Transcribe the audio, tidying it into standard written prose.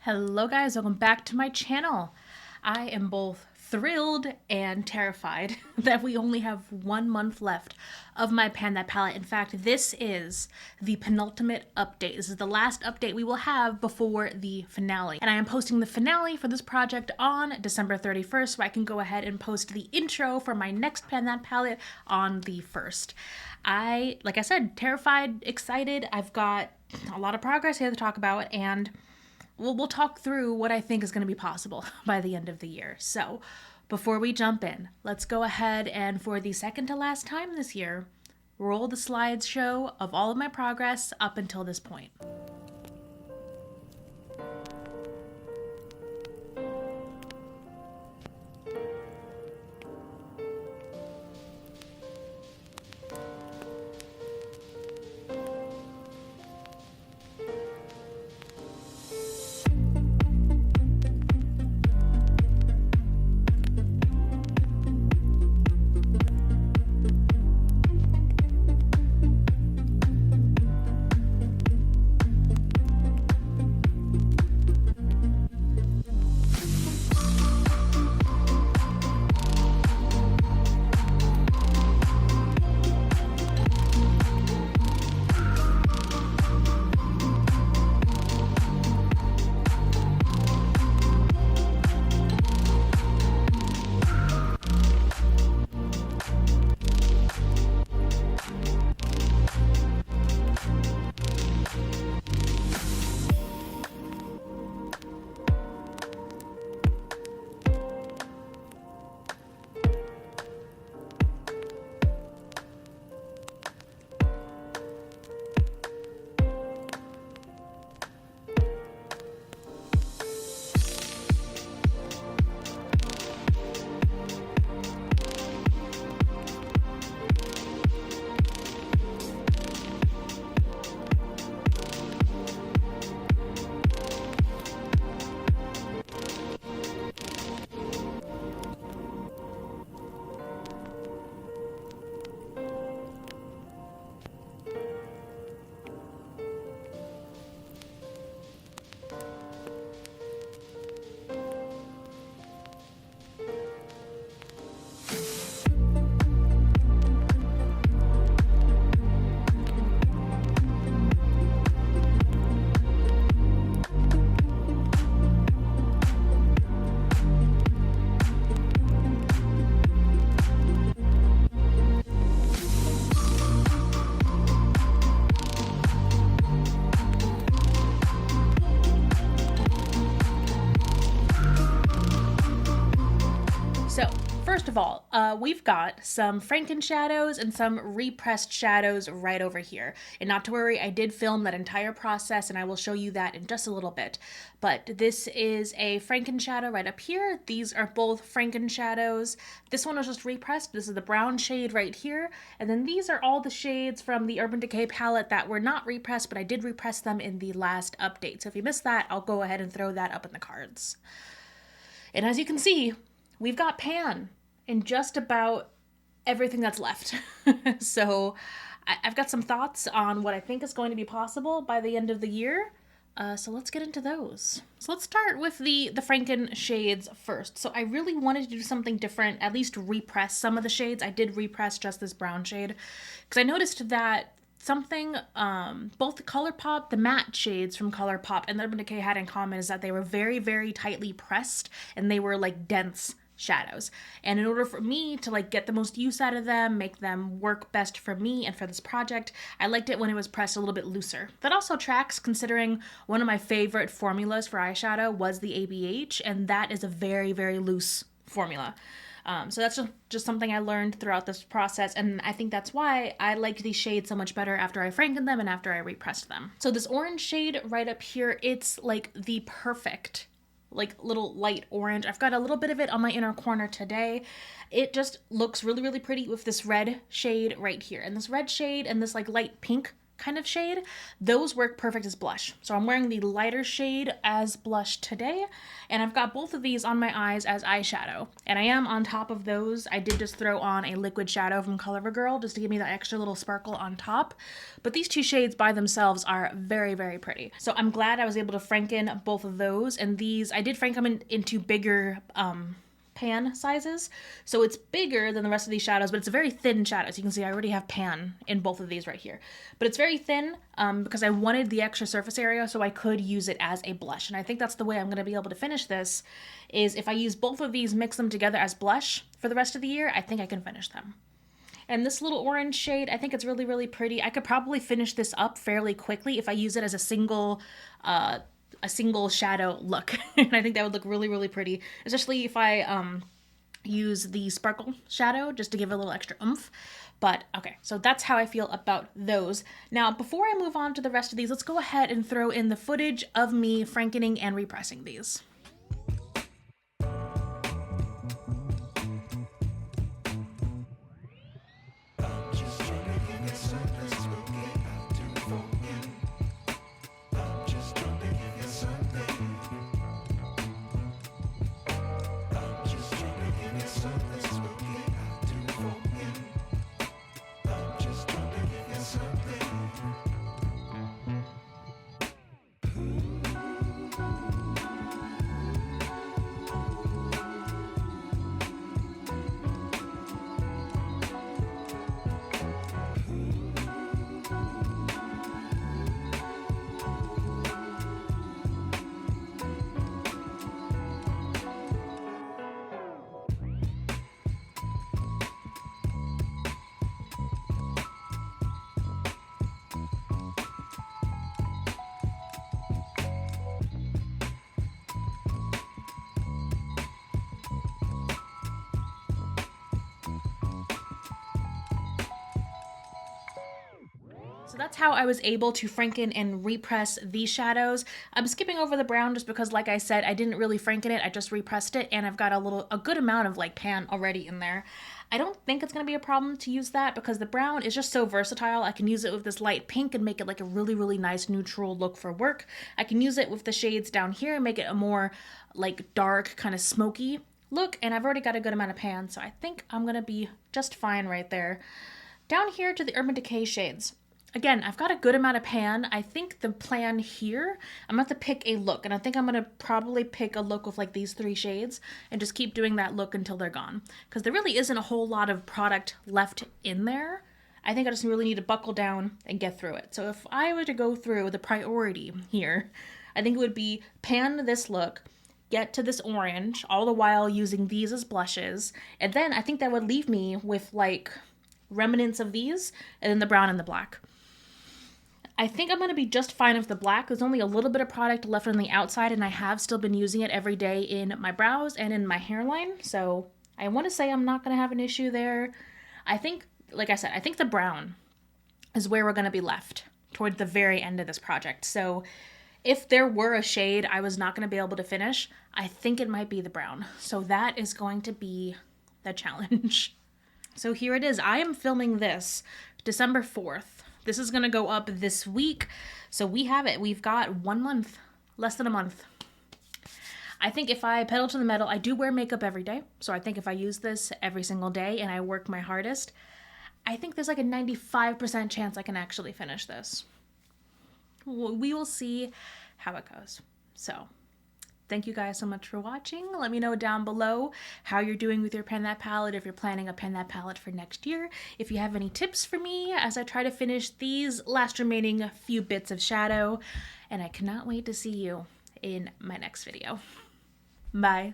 Hello guys, welcome back to my channel. I am both thrilled and terrified that we only have 1 month left of my Pan That palette. In fact, this is the penultimate update. This is the last update we will have before the finale. And I am posting the finale for this project on December 31st, so I can go ahead and post the intro for my next Pan That palette on the 1st. Like I said, terrified, excited. I've got a lot of progress here to talk about, and we'll talk through what I think is going to be possible by the end of the year. So before we jump in, let's go ahead and, for the second to last time this year, roll the slideshow of all of my progress up until this point. So, first of all, we've got some Franken shadows and some repressed shadows right over here. And not to worry, I did film that entire process and I will show you that in just a little bit. But this is a Franken shadow right up here. These are both Franken shadows. This one was just repressed. This is the brown shade right here. And then these are all the shades from the Urban Decay palette that were not repressed, but I did repress them in the last update. So if you missed that, I'll go ahead and throw that up in the cards. And as you can see, we've got Pan in just about everything that's left. So I've got some thoughts on what I think is going to be possible by the end of the year. So let's get into those. So let's start with the Franken shades first. So I really wanted to do something different, at least repress some of the shades. I did repress just this brown shade because I noticed that something both the Colourpop, the matte shades from Colourpop, and the Urban Decay had in common is that they were very, very tightly pressed and they were like dense shadows. And in order for me to like get the most use out of them, make them work best for me and for this project, I liked it when it was pressed a little bit looser. That also tracks considering one of my favorite formulas for eyeshadow was the ABH, and that is a very, very loose formula. So that's just something I learned throughout this process, and I think that's why I liked these shades so much better after I frankened them and after I repressed them. So this orange shade right up here, it's like the perfect like little light orange. I've got a little bit of it on my inner corner today. It just looks really, really pretty with this red shade right here. And this red shade and this like light pink kind of shade, those work perfect as blush. So I'm wearing the lighter shade as blush today, and I've got both of these on my eyes as eyeshadow. And I am on top of those. I did just throw on a liquid shadow from Colourpop just to give me that extra little sparkle on top. But these two shades by themselves are very, very pretty. So I'm glad I was able to franken both of those. And these, I did frank them into bigger pan sizes, so it's bigger than the rest of these shadows, but it's a very thin shadow. As you can see, I already have pan in both of these right here, but it's very thin because I wanted the extra surface area so I could use it as a blush. And I think that's the way I'm going to be able to finish this, is if I use both of these, mix them together as blush for the rest of the year, I think I can finish them. And this little orange shade, I think it's really, really pretty. I could probably finish this up fairly quickly if I use it as a single shadow look. And I think that would look really, really pretty, especially if I use the sparkle shadow just to give it a little extra oomph. But okay, so that's how I feel about those. Now, before I move on to the rest of these, let's go ahead and throw in the footage of me frankening and repressing these. So that's how I was able to franken and repress these shadows. I'm skipping over the brown just because, like I said, I didn't really franken it. I just repressed it, and I've got a good amount of like pan already in there. I don't think it's going to be a problem to use that because the brown is just so versatile. I can use it with this light pink and make it like a really, really nice neutral look for work. I can use it with the shades down here and make it a more like dark, kind of smoky look, and I've already got a good amount of pan, so I think I'm going to be just fine right there. Down here to the Urban Decay shades. Again, I've got a good amount of pan. I think the plan here, I'm going to have to pick a look, and I think I'm going to probably pick a look with like these 3 shades and just keep doing that look until they're gone, because there really isn't a whole lot of product left in there. I think I just really need to buckle down and get through it. So if I were to go through the priority here, I think it would be pan this look, get to this orange, all the while using these as blushes, and then I think that would leave me with like remnants of these, and then the brown and the black. I think I'm going to be just fine with the black. There's only a little bit of product left on the outside, and I have still been using it every day in my brows and in my hairline, so I want to say I'm not going to have an issue there. I think, like I said, I think the brown is where we're going to be left toward the very end of this project. So if there were a shade I was not going to be able to finish, I think it might be the brown. So that is going to be the challenge. So here it is. I am filming this December 4th. This is going to go up this week. So we have it. We've got 1 month, less than a month. I think if I pedal to the metal, I do wear makeup every day. So I think if I use this every single day and I work my hardest, I think there's like a 95% chance I can actually finish this. We will see how it goes. So thank you guys so much for watching. Let me know down below how you're doing with your Pen That palette, if you're planning a Pen That palette for next year. If you have any tips for me as I try to finish these last remaining few bits of shadow. And I cannot wait to see you in my next video. Bye.